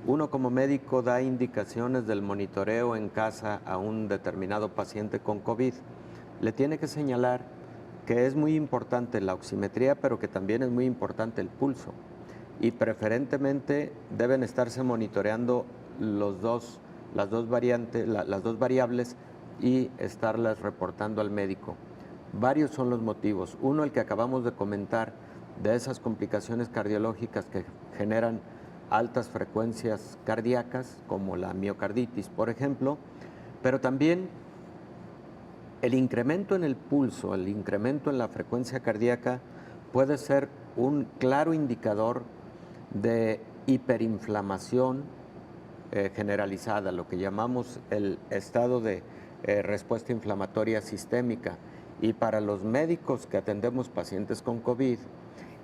uno como médico da indicaciones del monitoreo en casa a un determinado paciente con COVID, le tiene que señalar que es muy importante la oximetría, pero que también es muy importante el pulso. Y preferentemente deben estarse monitoreando las dos variables y estarlas reportando al médico. Varios son los motivos. Uno, el que acabamos de comentar, de esas complicaciones cardiológicas que generan altas frecuencias cardíacas, como la miocarditis, por ejemplo, pero también el incremento en el pulso, el incremento en la frecuencia cardíaca puede ser un claro indicador de hiperinflamación generalizada, lo que llamamos el estado de respuesta inflamatoria sistémica. Y para los médicos que atendemos pacientes con COVID,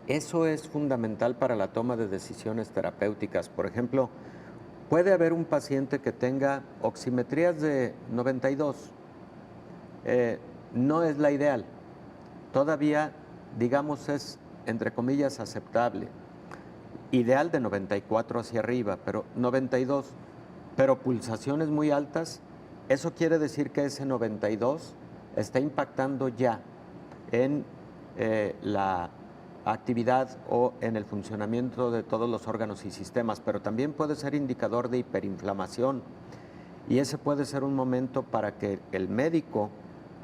eso es fundamental para la toma de decisiones terapéuticas. Por ejemplo, puede haber un paciente que tenga oximetrías de 92. No es la ideal. Todavía, digamos, es, entre comillas, aceptable. Ideal de 94 hacia arriba, pero 92. Pero pulsaciones muy altas, eso quiere decir que ese 92 está impactando ya en la actividad o en el funcionamiento de todos los órganos y sistemas, pero también puede ser indicador de hiperinflamación. y ese puede ser un momento para que el médico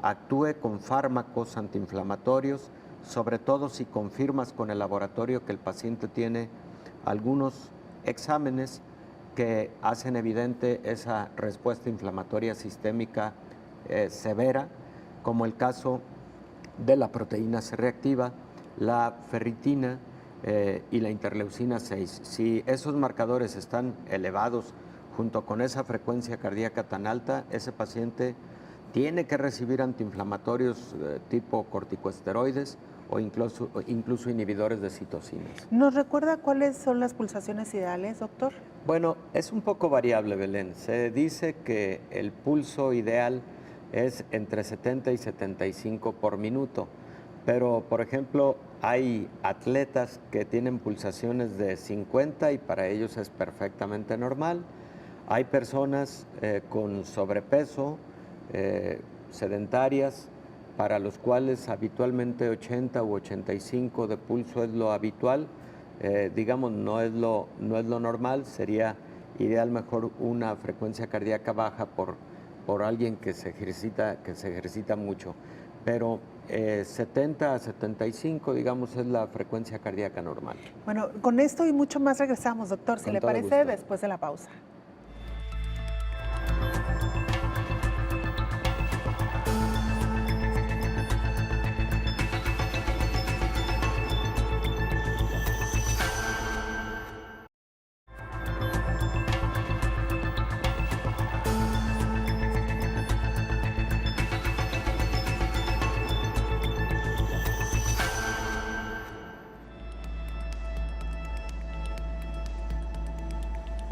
actúe con fármacos antiinflamatorios, sobre todo si confirmas con el laboratorio que el paciente tiene algunos exámenes que hacen evidente esa respuesta inflamatoria sistémica severa, como el caso de la proteína C reactiva, la ferritina y la interleucina 6. Si esos marcadores están elevados junto con esa frecuencia cardíaca tan alta, ese paciente tiene que recibir antiinflamatorios tipo corticosteroides o incluso inhibidores de citocinas. ¿Nos recuerda cuáles son las pulsaciones ideales, doctor? Bueno, es un poco variable, Belén. Se dice que el pulso ideal es entre 70 y 75 por minuto, pero por ejemplo hay atletas que tienen pulsaciones de 50 y para ellos es perfectamente normal. Hay personas con sobrepeso, sedentarias, para los cuales habitualmente 80 u 85 de pulso es lo habitual, digamos no es lo normal, sería ideal mejor una frecuencia cardíaca baja por alguien que se ejercita mucho, pero 70 a 75 digamos es la frecuencia cardíaca normal. Bueno, con esto y mucho más regresamos, doctor, si le parece, gusto. después de la pausa.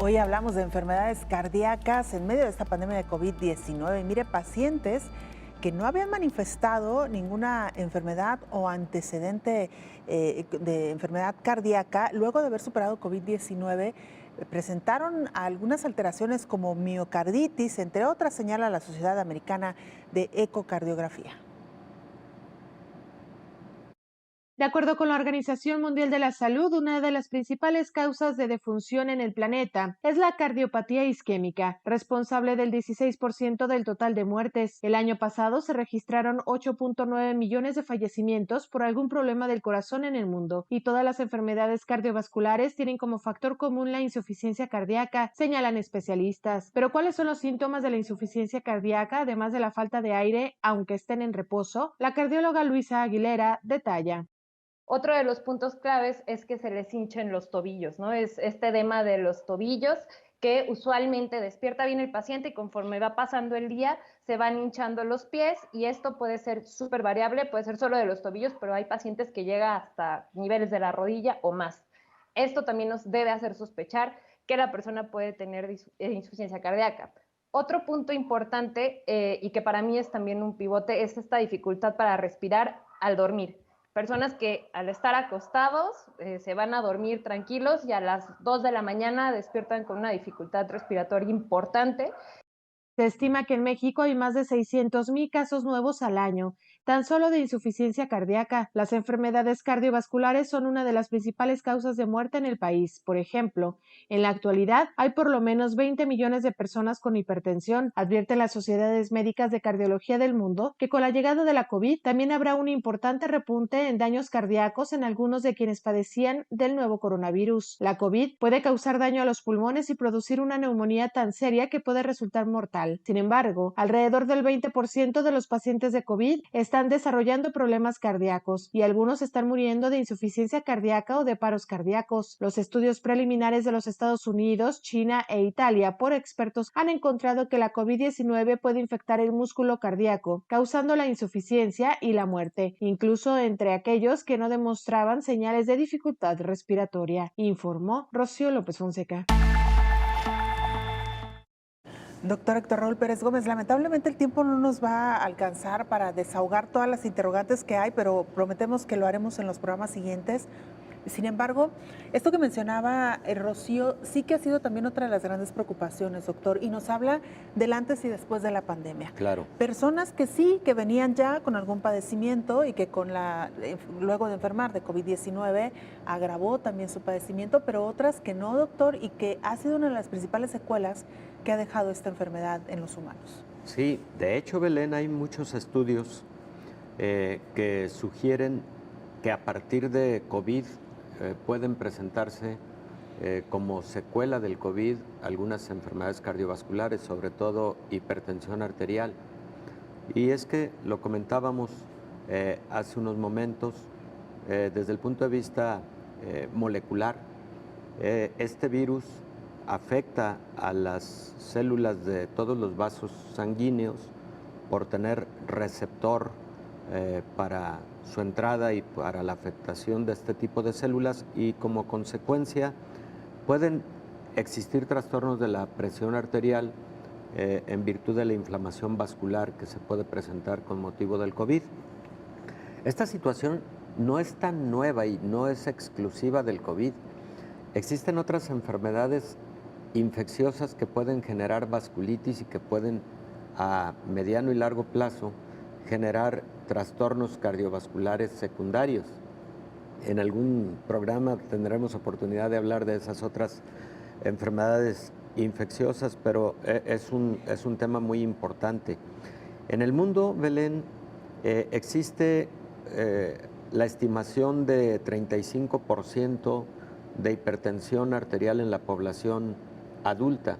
Hoy hablamos de enfermedades cardíacas en medio de esta pandemia de COVID-19. Mire, pacientes que no habían manifestado ninguna enfermedad o antecedente de enfermedad cardíaca, luego de haber superado COVID-19, presentaron algunas alteraciones como miocarditis, entre otras, señala la Sociedad Americana de Ecocardiografía. De acuerdo con la Organización Mundial de la Salud, una de las principales causas de defunción en el planeta es la cardiopatía isquémica, responsable del 16% del total de muertes. El año pasado se registraron 8.9 millones de fallecimientos por algún problema del corazón en el mundo, y todas las enfermedades cardiovasculares tienen como factor común la insuficiencia cardíaca, señalan especialistas. Pero ¿cuáles son los síntomas de la insuficiencia cardíaca, además de la falta de aire, aunque estén en reposo? La cardióloga Luisa Aguilera detalla. Otro de los puntos claves es que se les hinchen los tobillos, ¿no? Es este edema de los tobillos que usualmente despierta bien el paciente y conforme va pasando el día se van hinchando los pies, y esto puede ser súper variable, puede ser solo de los tobillos, pero hay pacientes que llega hasta niveles de la rodilla o más. Esto también nos debe hacer sospechar que la persona puede tener insuficiencia cardíaca. Otro punto importante y que para mí es también un pivote es esta dificultad para respirar al dormir. Personas que al estar acostados se van a dormir tranquilos y a las 2 de la mañana despiertan con una dificultad respiratoria importante. Se estima que en México hay más de 600,000 casos nuevos al año, tan solo de insuficiencia cardíaca. Las enfermedades cardiovasculares son una de las principales causas de muerte en el país. Por ejemplo, en la actualidad hay por lo menos 20 millones de personas con hipertensión. Advierten las sociedades médicas de cardiología del mundo que con la llegada de la COVID también habrá un importante repunte en daños cardíacos en algunos de quienes padecían del nuevo coronavirus. La COVID puede causar daño a los pulmones y producir una neumonía tan seria que puede resultar mortal. Sin embargo, alrededor del 20% de los pacientes de COVID están desarrollando problemas cardíacos y algunos están muriendo de insuficiencia cardíaca o de paros cardíacos. Los estudios preliminares de los Estados Unidos, China e Italia por expertos han encontrado que la COVID-19 puede infectar el músculo cardíaco, causando la insuficiencia y la muerte, incluso entre aquellos que no demostraban señales de dificultad respiratoria, informó Rocío López Fonseca. Doctor Héctor Raúl Pérez Gómez, lamentablemente el tiempo no nos va a alcanzar para desahogar todas las interrogantes que hay, pero prometemos que lo haremos en los programas siguientes. Sin embargo, esto que mencionaba Rocío sí que ha sido también otra de las grandes preocupaciones, doctor, y nos habla del antes y después de la pandemia. Claro. Personas que sí, que venían ya con algún padecimiento y que luego de enfermar de COVID-19 agravó también su padecimiento, pero otras que no, doctor, y que ha sido una de las principales secuelas que ha dejado esta enfermedad en los humanos. Sí, de hecho, Belén, hay muchos estudios que sugieren que a partir de COVID pueden presentarse como secuela del COVID algunas enfermedades cardiovasculares, sobre todo hipertensión arterial. Y es que lo comentábamos hace unos momentos, desde el punto de vista molecular, este virus afecta a las células de todos los vasos sanguíneos por tener receptor para su entrada y para la afectación de este tipo de células, y como consecuencia pueden existir trastornos de la presión arterial en virtud de la inflamación vascular que se puede presentar con motivo del COVID. Esta situación no es tan nueva y no es exclusiva del COVID. Existen otras enfermedades infecciosas que pueden generar vasculitis y que pueden a mediano y largo plazo generar trastornos cardiovasculares secundarios. En algún programa tendremos oportunidad de hablar de esas otras enfermedades infecciosas, pero es un tema muy importante. En el mundo, Belén, existe la estimación de 35% de hipertensión arterial en la población adulta,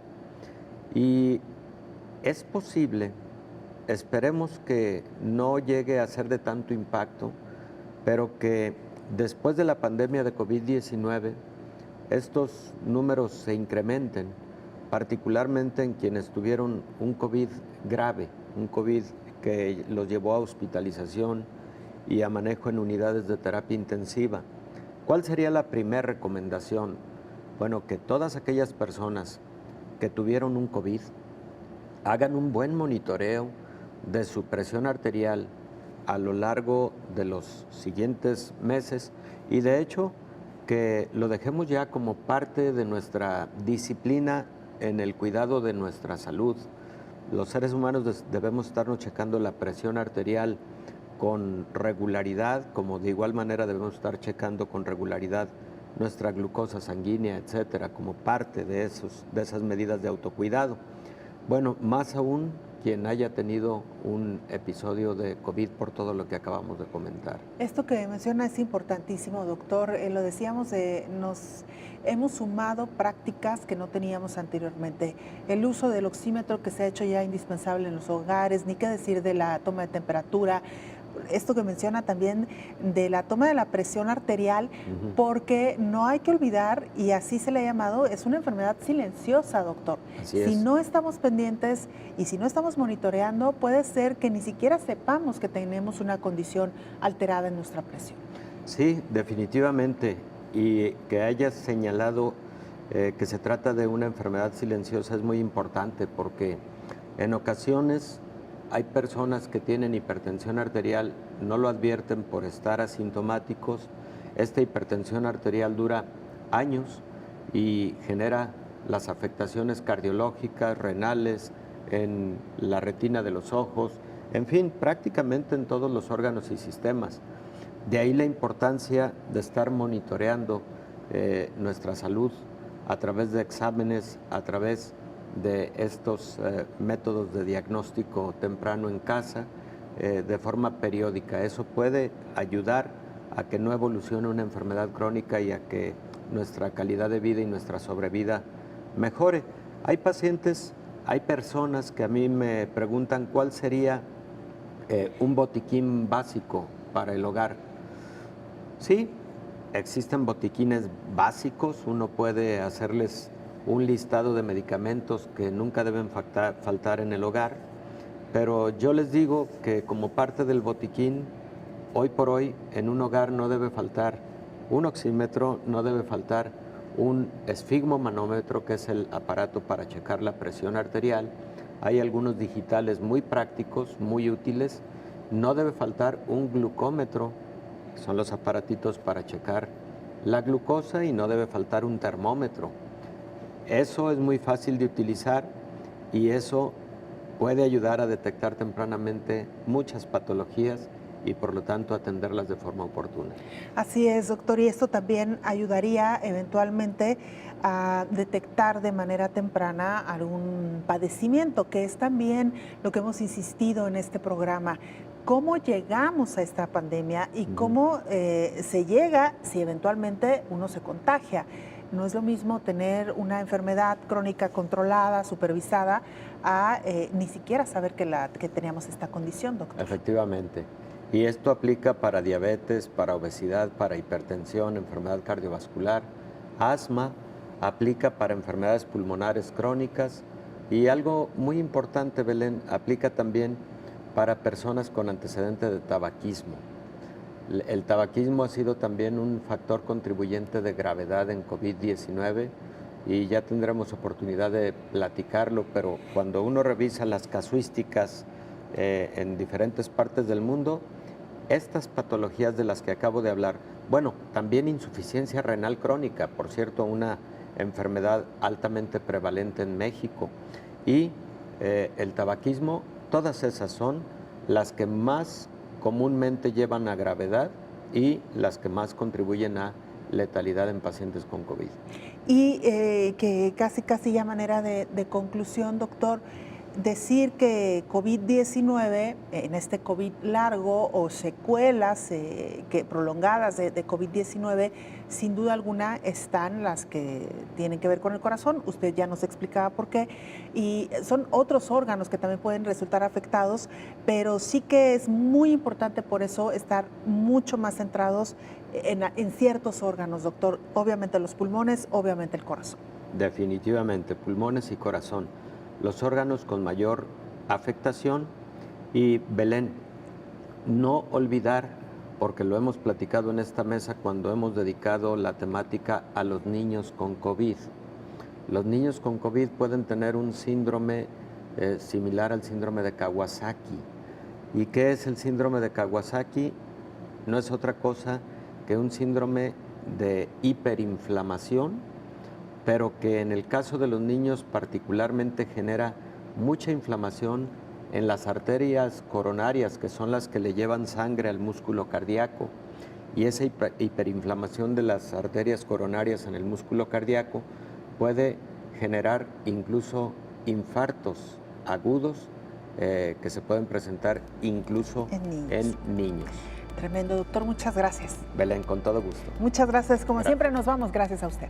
y es posible, esperemos que no llegue a ser de tanto impacto, pero que después de la pandemia de COVID-19 estos números se incrementen, particularmente en quienes tuvieron un COVID grave, un COVID que los llevó a hospitalización y a manejo en unidades de terapia intensiva. ¿Cuál sería la primera recomendación? Bueno, que todas aquellas personas que tuvieron un COVID hagan un buen monitoreo de su presión arterial a lo largo de los siguientes meses, y de hecho que lo dejemos ya como parte de nuestra disciplina en el cuidado de nuestra salud. Los seres humanos debemos estarnos checando la presión arterial con regularidad, como de igual manera debemos estar checando con regularidad nuestra glucosa sanguínea, etcétera, como parte de esas medidas de autocuidado. Bueno, más aún quien haya tenido un episodio de COVID por todo lo que acabamos de comentar. Esto que menciona es importantísimo, doctor. Lo decíamos, nos hemos sumado prácticas que no teníamos anteriormente. El uso del oxímetro, que se ha hecho ya indispensable en los hogares, ni qué decir de la toma de temperatura. Esto que menciona también de la toma de la presión arterial, porque no hay que olvidar, y así se le ha llamado, es una enfermedad silenciosa, doctor. Si no estamos pendientes y si no estamos monitoreando, puede ser que ni siquiera sepamos que tenemos una condición alterada en nuestra presión. Sí, definitivamente, y que hayas señalado que se trata de una enfermedad silenciosa es muy importante, porque en ocasiones hay personas que tienen hipertensión arterial, no lo advierten por estar asintomáticos. Esta hipertensión arterial dura años y genera las afectaciones cardiológicas, renales, en la retina de los ojos, en fin, prácticamente en todos los órganos y sistemas. De ahí la importancia de estar monitoreando nuestra salud a través de exámenes, a través de estos métodos de diagnóstico temprano en casa, de forma periódica. Eso puede ayudar a que no evolucione una enfermedad crónica y a que nuestra calidad de vida y nuestra sobrevida mejore. Hay pacientes, hay personas que a mí me preguntan cuál sería un botiquín básico para el hogar. Sí, existen botiquines básicos, uno puede hacerles un listado de medicamentos que nunca deben faltar en el hogar, pero yo les digo que como parte del botiquín, hoy por hoy en un hogar no debe faltar un oxímetro, no debe faltar un esfigmomanómetro, que es el aparato para checar la presión arterial. Hay algunos digitales muy prácticos, muy útiles. No debe faltar un glucómetro, que son los aparatitos para checar la glucosa y no debe faltar un termómetro. Eso es muy fácil de utilizar y eso puede ayudar a detectar tempranamente muchas patologías y por lo tanto atenderlas de forma oportuna. Así es, doctor, y esto también ayudaría eventualmente a detectar de manera temprana algún padecimiento, que es también lo que hemos insistido en este programa. ¿Cómo llegamos a esta pandemia y cómo se llega si eventualmente uno se contagia? No es lo mismo tener una enfermedad crónica controlada, supervisada, a ni siquiera saber que teníamos esta condición, doctor. Efectivamente. Y esto aplica para diabetes, para obesidad, para hipertensión, enfermedad cardiovascular, asma, aplica para enfermedades pulmonares crónicas y algo muy importante, Belén, aplica también para personas con antecedente de tabaquismo. El tabaquismo ha sido también un factor contribuyente de gravedad en COVID-19 y ya tendremos oportunidad de platicarlo, pero cuando uno revisa las casuísticas en diferentes partes del mundo, estas patologías de las que acabo de hablar, bueno, también insuficiencia renal crónica, por cierto, una enfermedad altamente prevalente en México, y el tabaquismo, todas esas son las que más comúnmente llevan a gravedad y las que más contribuyen a letalidad en pacientes con COVID. Y que casi ya manera de conclusión, doctor, decir que COVID-19, en este COVID largo o secuelas prolongadas de COVID-19, sin duda alguna están las que tienen que ver con el corazón. Usted ya nos explicaba por qué. Y son otros órganos que también pueden resultar afectados, pero sí que es muy importante por eso estar mucho más centrados en ciertos órganos, doctor. Obviamente los pulmones, obviamente el corazón. Definitivamente, pulmones y corazón. Los órganos con mayor afectación y, Belén, no olvidar, porque lo hemos platicado en esta mesa cuando hemos dedicado la temática a los niños con COVID. Los niños con COVID pueden tener un síndrome similar al síndrome de Kawasaki. ¿Y qué es el síndrome de Kawasaki? No es otra cosa que un síndrome de hiperinflamación, pero que en el caso de los niños particularmente genera mucha inflamación en las arterias coronarias, que son las que le llevan sangre al músculo cardíaco, y esa hiperinflamación de las arterias coronarias en el músculo cardíaco puede generar incluso infartos agudos que se pueden presentar incluso en niños. Tremendo, doctor, muchas gracias. Belén, con todo gusto. Muchas gracias, como siempre nos vamos, gracias a usted.